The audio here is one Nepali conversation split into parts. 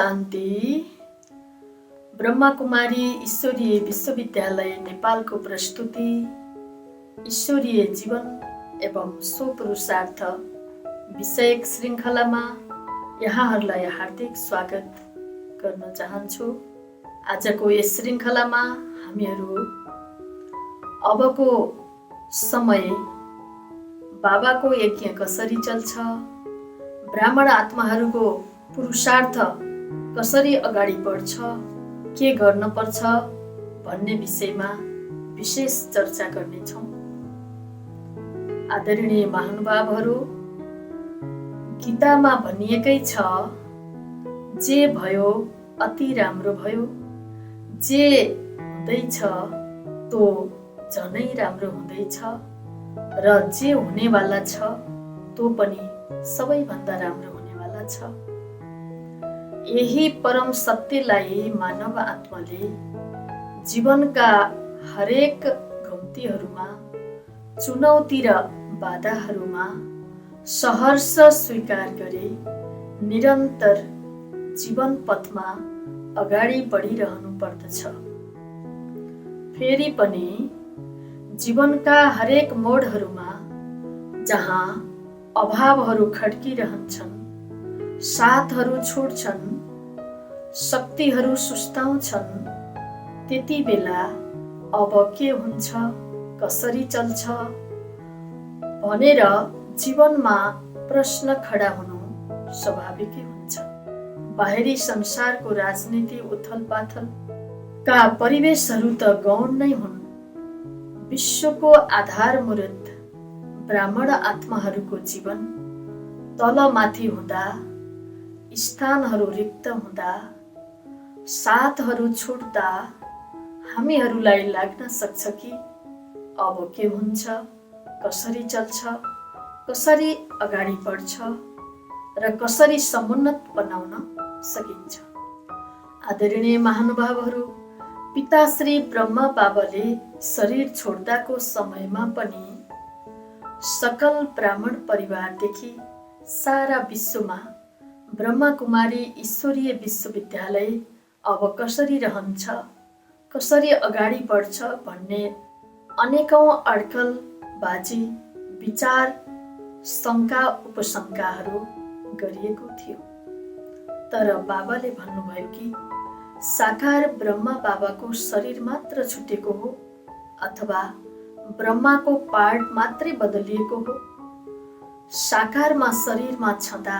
शान्ति। ब्रह्माकुमारी ईश्वरीय विश्वविद्यालय नेपालको प्रस्तुति ईश्वरीय जीवन एवं स्वपुरुषार्थ विषयक श्रृङ्खलामा यहाँहरूलाई हार्दिक स्वागत गर्न चाहन्छु। आजको यस श्रृङ्खलामा हामीहरू अबको समय बाबाको यज्ञ कसरी चल्छ, ब्राह्मण आत्माहरूको पुरुषार्थ कसरी अगाडि बढ्छ, के गर्न पर्छ भन्ने विषयमा विशेष चर्चा गर्नेछौँ। आदरणीय महानुभावहरू, गीतामा भनिएकै छ, जे भयो अति राम्रो भयो, जे हुँदैछ तो झनै राम्रो हुँदैछ र जे हुनेवाला छ तो पनि सबैभन्दा राम्रो हुनेवाला छ। यही परम सत्यलाई मानव आत्माले जीवनका हरेक घुम्तीहरूमा, चुनौती र बाधाहरूमा सहर्ष स्वीकार गरी निरन्तर जीवन पथमा अगाडि बढिरहनु पर्दछ। फेरि पनि जीवनका हरेक मोडहरूमा जहाँ अभावहरू खड्किरहन्छन्, साथहरू छुट्छन्, शक्तिहरू सुस्ताउँछन्, त्यति बेला अब के हुन्छ, कसरी चल्छ भनेर जीवनमा प्रश्न खडा हुनु स्वाभाविकै हुन्छ। बाहिरी संसारको राजनीति उथलपाथलका परिवेशहरू त गौण नै हुन्। विश्वको आधारमूर्त ब्राह्मण आत्माहरूको जीवन तलमाथि हुँदा, स्थानहरू रिक्त हुँदा, साथहरू छुट्दा हामीहरूलाई लाग्न सक्छ कि अब के हुन्छ, कसरी चल्छ, कसरी अगाडि बढ्छ र कसरी समुन्नत बनाउन सकिन्छ। आदरणीय महानुभावहरू, पिता श्री ब्रह्मा बाबाले शरीर छोड्दाको समयमा पनि सकल ब्राह्मण परिवारदेखि सारा विश्वमा ब्रह्माकुमारी ईश्वरीय विश्वविद्यालय अब कसरी रहन्छ, कसरी अगाडि बढ्छ भन्ने अनेकौं अड्कल बाजी, विचार, शङ्का उपशङ्काहरू गरिएको थियो। तर बाबाले भन्नुभयो कि साकार ब्रह्मा बाबाको शरीर मात्र छुटेको हो अथवा ब्रह्माको पार्ट मात्रै बदलिएको हो। साकारमा शरीरमा छँदा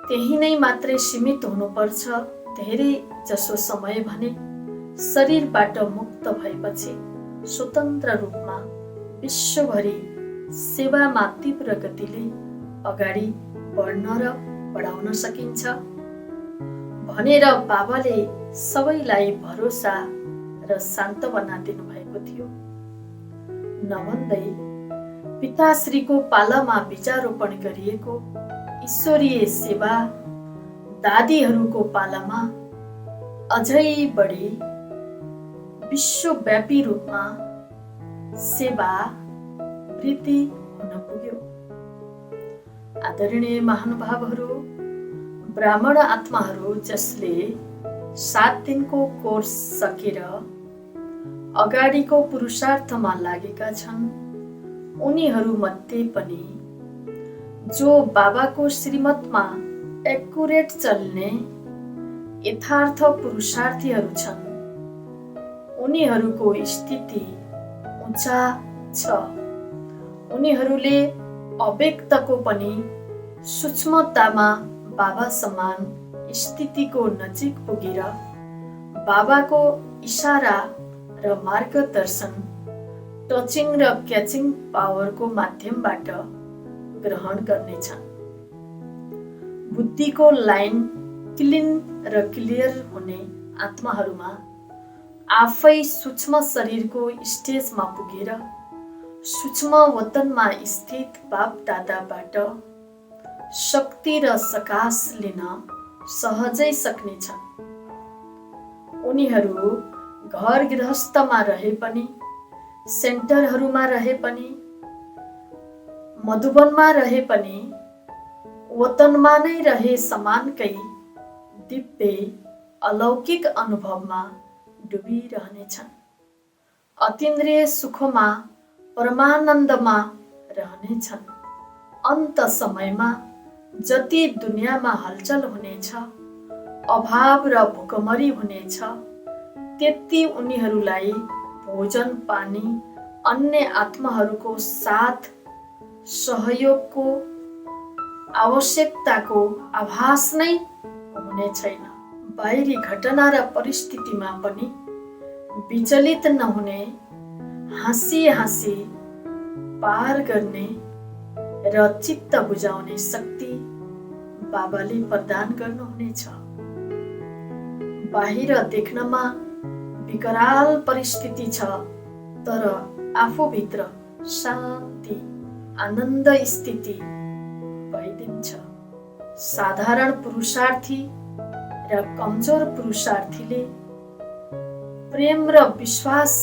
त्यही नै मात्रै सीमित हुनुपर्छ। धेरै जसो समय भने शरीरबाट मुक्त भएपछि स्वतन्त्र रूपमा विश्वभरि सेवामा तीव्र गतिले अगाडि बढ्न र बढाउन सकिन्छ भनेर बाबाले सबैलाई भरोसा र सान्त्वना दिनुभएको थियो। नभन्दै पिताश्रीको पालामा बीजारोपण गरिएको ईश्वरीय सेवा दादीहरूको पालामा अझै बढी विश्वव्यापी रूपमा सेवा वृद्धि हुन पुग्यो। आदरणीय महानुभावहरू, ब्राह्मण आत्माहरू जसले 7 दिनको कोर्स सकेर अगाडिको पुरुषार्थमा लागेका छन्, उनीहरूमध्ये पनि जो बाबाको श्रीमतमा एक्युरेट चल्ने यथार्थ पुरुषार्थीहरू छन्, उनीहरूको स्थिति उच्च छ। उनीहरूले अव्यक्तको पनि सूक्ष्मतामा बाबा समान स्थितिको नजिक पुगेर बाबाको इशारा र मार्गदर्शन, टचिङ र क्याचिङ पावरको माध्यमबाट ग्रहण गर्नेछन्। बुद्धिको लाइन क्लिन र क्लियर हुने आत्माहरूमा आफै सूक्ष्म शरीरको स्टेजमा पुगेर सूक्ष्म वतनमा स्थित बाप दादाबाट शक्ति र सकाश लिन सहजै सक्नेछन्। उनीहरू घर गृहस्थमा रहे पनि, सेन्टरहरूमा रहे पनि, मधुबनमा रहे पनि, वतनमा नै रहे समानकै दिव्य अलौकिक अनुभवमा डुबिरहनेछन्। अतीन्द्रिय सुखमा परमानन्दमा रहनेछन्। अन्त समयमा जति दुनियाँमा हलचल हुनेछ, अभाव र भोकमरी हुनेछ, त्यति उनीहरूलाई भोजन पानी अन्य आत्माहरूको साथ सहयोगको आवश्यकताको आभास नै हुने छैन। बाहिरी घटना र परिस्थितिमा पनि विचलित नहुने, हाँसी हाँसी पार गर्ने र चित्त बुझाउने शक्ति बाबाले प्रदान गर्नुहुनेछ। बाहिर देख्नमा विकराल परिस्थिति छ, तर आफूभित्र शान्ति आनन्द स्थिति भइदिन्छ। साधारण पुरुषार्थी र कमजोर पुरुषार्थीले प्रेम र विश्वास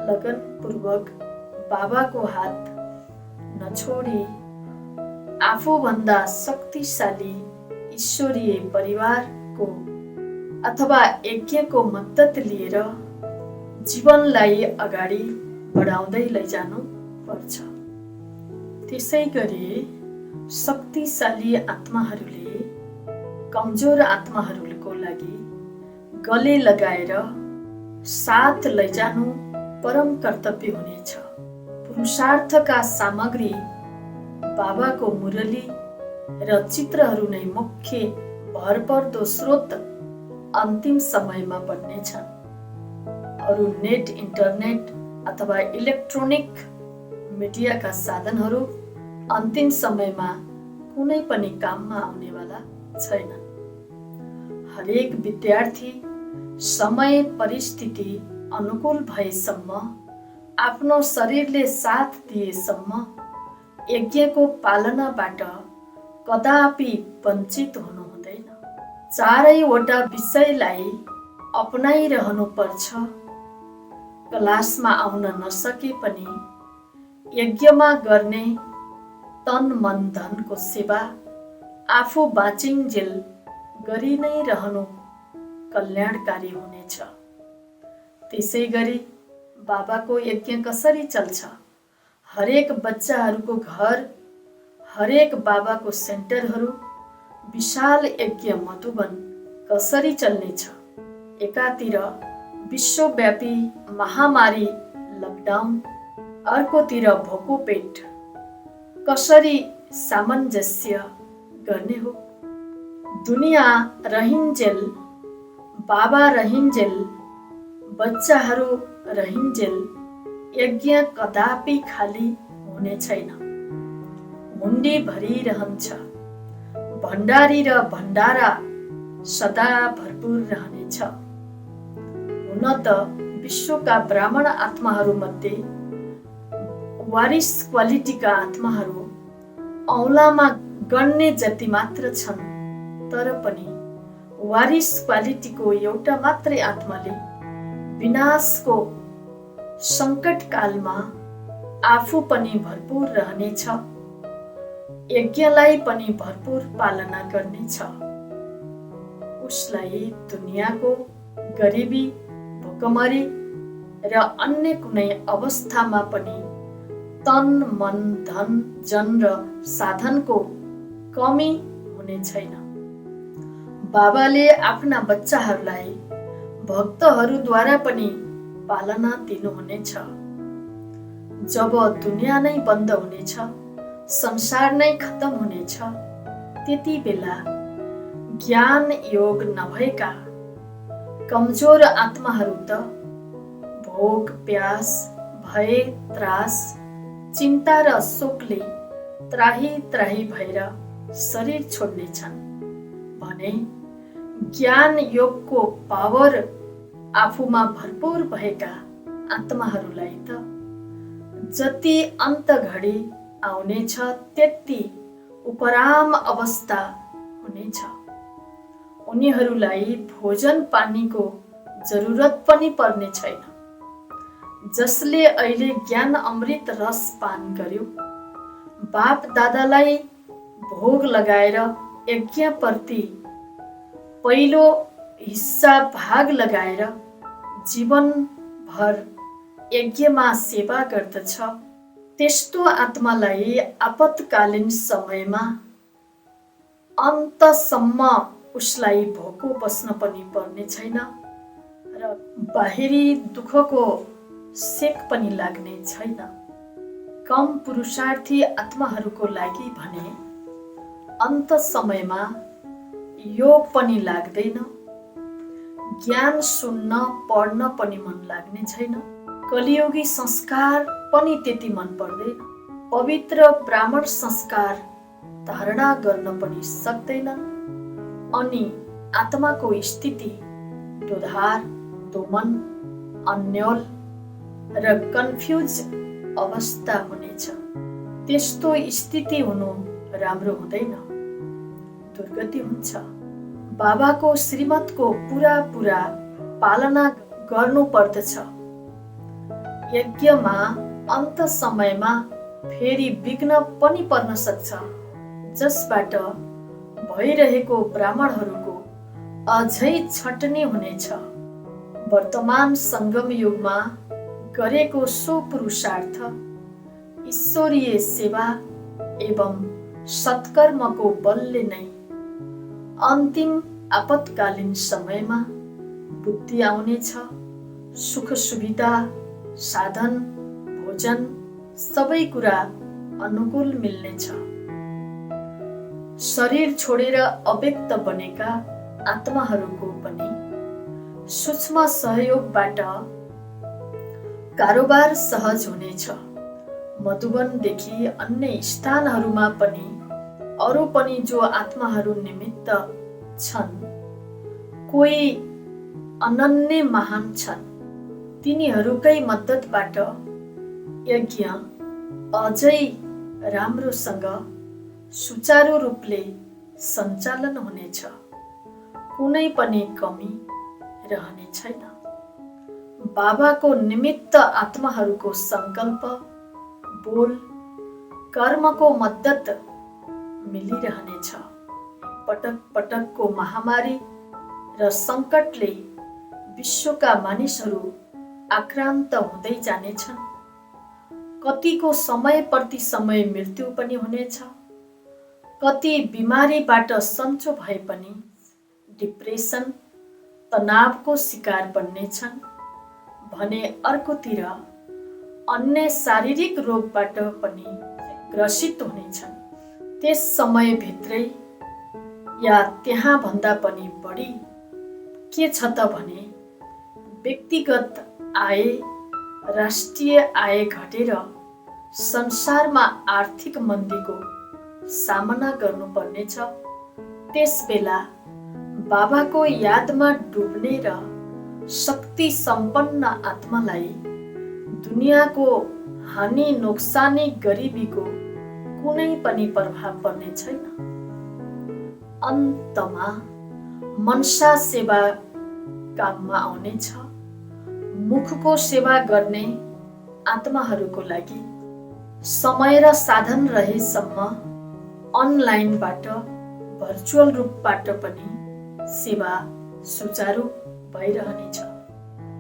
लगनपूर्वक बाबाको हात नछोडी आफूभन्दा शक्तिशाली ईश्वरीय परिवारको अथवा यज्ञको मद्दत लिएर जीवनलाई अगाडि बढाउँदै लैजानु पर्छ। त्यसै गरी शक्तिशाली आत्माहरूले कमजोर आत्माहरूको लागि गले लगाएर साथ लैजानु परम कर्तव्य हुनेछ। पुरुषार्थका सामग्री बाबाको मुरली र चित्रहरू नै मुख्य भरपर्दो स्रोत अन्तिम समयमा बन्नेछन्। अरू नेट, इन्टरनेट अथवा इलेक्ट्रोनिक मिडियाका साधनहरू अन्तिम समयमा कुनै पनि काममा आउनेवाला छैनन्। हरेक विद्यार्थी समय परिस्थिति अनुकूल भएसम्म, आफ्नो शरीरले साथ दिएसम्म यज्ञको पालनाबाट कदापि वञ्चित हुनु हुँदैन। चारैवटा विषयलाई अपनाइरहनु पर्छ। क्लासमा आउन नसके पनि यज्ञमा गर्ने तन मन धनको सेवा आफू बाँचिन्जेल गरि नै रहनु कल्याणकारी हुनेछ। त्यसै गरी बाबाको यज्ञ कसरी चल्छ? हरेक बच्चाहरूको घर, हरेक बाबाको सेन्टरहरू, विशाल यज्ञ मधुबन कसरी चल्नेछ? एकातिर विश्वव्यापी महामारी लकडाउन, अर्कोतिर भोको पेट कसरी सामञ्जस्य गर्ने हो? दुनियाँ रहिन्जेल, बाबा रहिन्जेल, बच्चाहरू रहिन्जेल यज्ञ कदापि खाली हुने छैन। हुन्डी भरिरहन्छ। भण्डारी र भण्डारा सदा भरपूर रहनेछ। हुन त विश्वका ब्राह्मण आत्माहरूमध्ये वारिस क्वालिटीका आत्माहरू औँलामा गण्ने जति मात्र छन्, तर पनि वारिस क्वालिटीको एउटा मात्रै आत्माले विनाशको सङ्कटकालमा आफू पनि भरपूर रहनेछ, यज्ञलाई पनि भरपूर पालना गर्नेछ। उसलाई दुनियाँको गरिबी, भोकमरी र अन्य कुनै अवस्थामा पनि तन मन धन जन र साधनको कमी हुने छैन। बाबाले आफ्ना बच्चाहरूलाई भक्तहरूद्वारा पनि पालना दिनुहुनेछ। जब दुनियाँ नै बन्द हुनेछ, संसार नै खत्म हुनेछ, त्यति बेला ज्ञान योग नभएका कमजोर आत्माहरू त भोग प्यास भय त्रास चिन्ता र शोकले त्राही त्राही भएर शरीर छोड्नेछन् भने ज्ञान योगको पावर आफूमा भरपूर भएका आत्माहरूलाई त जति अन्त घडी आउनेछ त्यति उपराम अवस्था हुनेछ। उनीहरूलाई भोजन पानीको जरुरत पनि पर्ने छैन। जसले अहिले ज्ञान अमृत रस पान गर्यो, बाप दादालाई भोग लगाएर यज्ञप्रति पहिलो हिस्सा भाग लगाएर जीवनभर यज्ञमा सेवा गर्दछ, त्यस्तो आत्मालाई आपतकालीन समयमा अन्तसम्म उसलाई भोको बस्न पनि पर्ने छैन र बाहिरी दुःखको सेक पनि लाग्ने छैन। कम पुरुषार्थी आत्माहरूको लागि भने अन्त समयमा योग पनि लाग्दैन, ज्ञान सुन्न पढ्न पनि मन लाग्ने छैन, कलियुगी संस्कार पनि त्यति मन पर्दैन, पवित्र ब्राह्मण संस्कार धारणा गर्न पनि सक्दैनन्, अनि आत्माको स्थिति दोधार, दोमन, अन्योल र कन्फ्युज अवस्था हुनेछ। त्यस्तो स्थिति हुनु राम्रो हुँदैन, दुर्गति हुन्छ। बाबाको श्रीमतको पुरा पालना गर्नु पर्दछ। यज्ञमा अन्त समयमा फेरि विघ्न पनि पर्न सक्छ, जसबाट भइरहेको ब्राह्मणहरूको अझै छटनी हुनेछ। वर्तमान सङ्गम युगमा गरेको सो पुरुषार्थ ईश्वरीय सेवा एवं सत्कर्मको बलले नै अन्तिम आपतकालीन समयमा बुद्धि आउनेछ, सुख सुविधा, साधन, भोजन सबै कुरा अनुकूल मिल्नेछ। शरीर छोडेर अव्यक्त बनेका आत्माहरूको पनि सूक्ष्म सहयोगबाट कारोबार सहज हुनेछ। मधुवनदेखि अन्य स्थानहरूमा पनि अरू पनि जो आत्माहरू निमित्त छन्, कोही अनन्य महान छन्, तिनीहरूकै मद्दतबाट यज्ञ अझै राम्रोसँग सुचारू रूपले सञ्चालन हुनेछ, कुनै पनि कमी रहने छैन। बाबाको निमित्त आत्माहरूको सङ्कल्प, बोल, कर्मको मद्दत मिलिरहनेछ। पटक पटकको महामारी र सङ्कटले विश्वका मानिसहरू आक्रान्त हुँदै जानेछन्। कतिको समय प्रति समय मृत्यु पनि हुनेछ। कति बिमारीबाट सन्चो भए पनि डिप्रेसन, तनावको शिकार बन्नेछन् भने अर्कोतिर अन्य शारीरिक रोगबाट पनि ग्रसित हुनेछन्। त्यस समयभित्रै या त्यहाँ भन्दा पनि बढी के छ त भने व्यक्तिगत आय, राष्ट्रिय आय घटेर संसारमा आर्थिक मन्दीको सामना गर्नुपर्नेछ। त्यस बेला बाबाको यादमा डुब्ने र शक्ति सम्पन्न आत्मालाई दुनियाँको हानि, नोक्सानी, गरिबीको कुनै पनि प्रभाव पर्ने छैन। अन्तमा मनसा सेवा काममा आउनेछ। मुखको सेवा गर्ने आत्माहरूको लागि समय र साधन रहेसम्म अनलाइनबाट, भर्चुअल रूपबाट पनि सेवा सुचारू भइरहनेछ।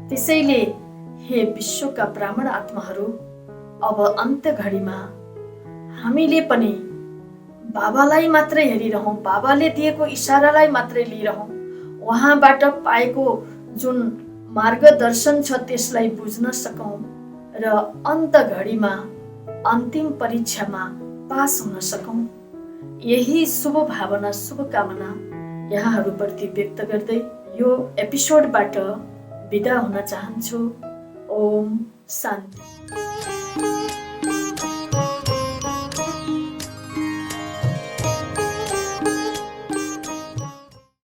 त्यसैले हे विश्वका ब्राह्मण आत्माहरू, अब अन्त्य घडीमा हामीले पनि बाबालाई मात्रै हेरिरहौँ, बाबाले दिएको इशारालाई मात्रै लिइरहौँ, उहाँबाट पाएको जुन मार्गदर्शन छ त्यसलाई बुझ्न सकौँ र अन्त घडीमा अन्तिम परीक्षामा पास हुन सकौँ। यही शुभ भावना, शुभकामना यहाँहरूप्रति व्यक्त गर्दै यो एपिसोडबाट बिदा हुन चाहन्छु। ओम शान्ति।